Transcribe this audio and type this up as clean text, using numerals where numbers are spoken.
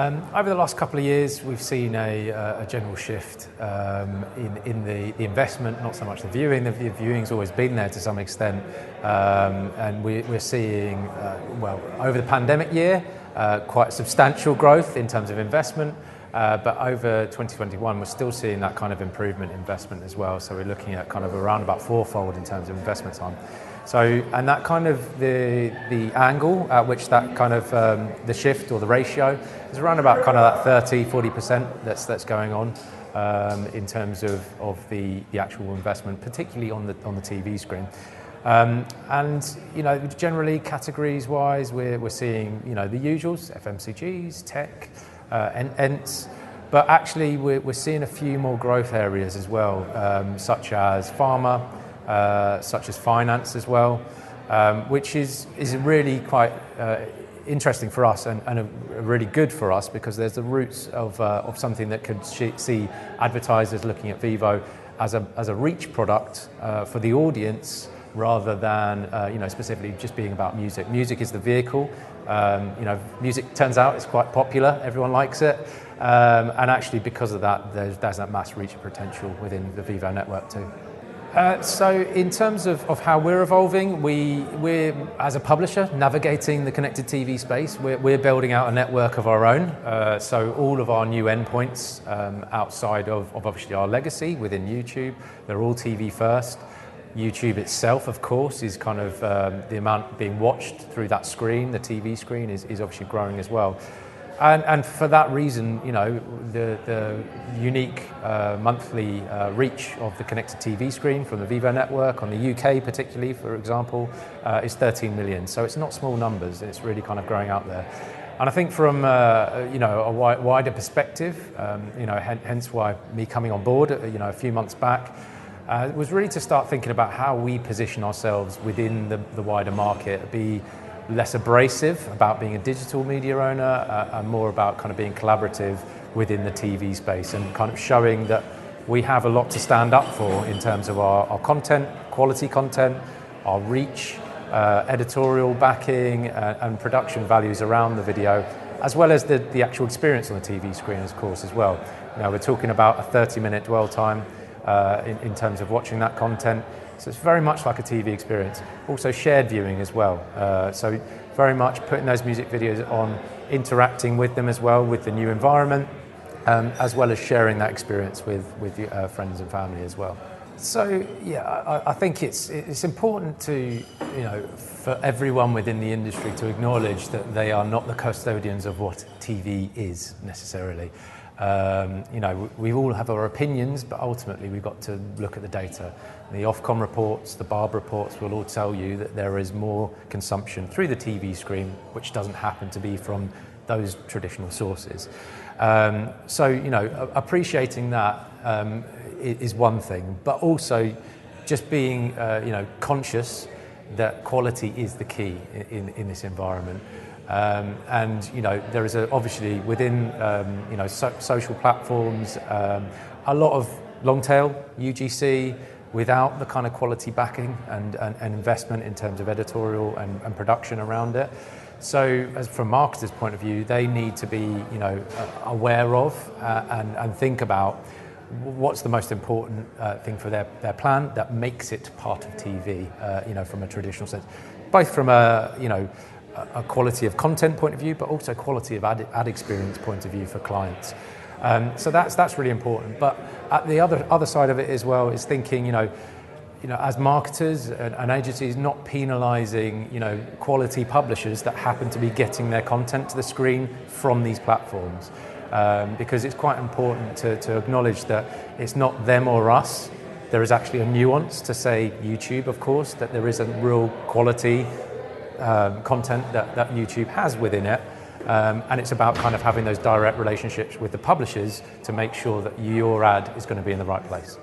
Over the last couple of years, we've seen a general shift in the investment, not so much the viewing. The viewing's always been there to some extent, and we're seeing, well, over the pandemic year, quite substantial growth in terms of investment. But over 2021, we're still seeing that kind of improvement investment as well. So we're looking at kind of around about fourfold in terms of investment time. So, and that kind of the angle at which that kind of the shift or the ratio is around about kind of that 30-40% that's going on in terms of the actual investment, particularly on the TV screen. And you know, generally categories wise, we're seeing, you know, the usuals, FMCGs, tech, ENTs, but actually we're seeing a few more growth areas as well, such as pharma, such as finance as well, which is really quite interesting for us and really good for us, because there's the roots of something that could see advertisers looking at Vevo as a reach product for the audience, rather than you know, specifically just being about music. Music is the vehicle. You know, music turns out is quite popular. Everyone likes it, and actually because of that, there's that mass reach potential within the Vevo network too. So in terms of how we're evolving, we're as a publisher navigating the connected TV space. We're building out a network of our own. So all of our new endpoints outside of obviously our legacy within YouTube, they're all TV first. YouTube itself, of course, is kind of the amount being watched through that screen, the TV screen, is obviously growing as well. And for that reason, you know, the unique monthly reach of the connected TV screen from the Vevo network on the UK particularly, for example, is 13 million. So it's not small numbers, and it's really kind of growing out there. And I think from you know, a wider perspective, you know, hence why me coming on board, you know, a few months back, was really to start thinking about how we position ourselves within the wider market, be less abrasive about being a digital media owner, and more about kind of being collaborative within the TV space, and kind of showing that we have a lot to stand up for in terms of our content, quality content, our reach, editorial backing, and production values around the video, as well as the actual experience on the TV screen, of course, as well. You know, we're talking about a 30-minute dwell time in terms of watching that content. So it's very much like a TV experience. Also shared viewing as well. So very much putting those music videos on, interacting with them as well, with the new environment, as well as sharing that experience with friends and family as well. So yeah, I think it's important to, you know, for everyone within the industry to acknowledge that they are not the custodians of what TV is necessarily. You know, we all have our opinions, but ultimately we've got to look at the data. The Ofcom reports, the Barb reports will all tell you that there is more consumption through the TV screen, which doesn't happen to be from those traditional sources. So, you know, appreciating that is one thing, but also just being, you know, conscious that quality is the key in this environment. And you know, there is obviously within you know, social platforms a lot of long tail UGC without the kind of quality backing and investment in terms of editorial and production around it. So as from marketers' point of view, they need to be, you know, aware of and think about what's the most important thing for their plan that makes it part of TV, you know, from a traditional sense, both from a, you know, a quality of content point of view, but also quality of ad experience point of view for clients. So that's really important. But at the other side of it as well is thinking, you know, as marketers and agencies, not penalising, you know, quality publishers that happen to be getting their content to the screen from these platforms, because it's quite important to acknowledge that it's not them or us. There is actually a nuance to, say, YouTube, of course, that there is a real quality content that YouTube has within it, and it's about kind of having those direct relationships with the publishers to make sure that your ad is going to be in the right place.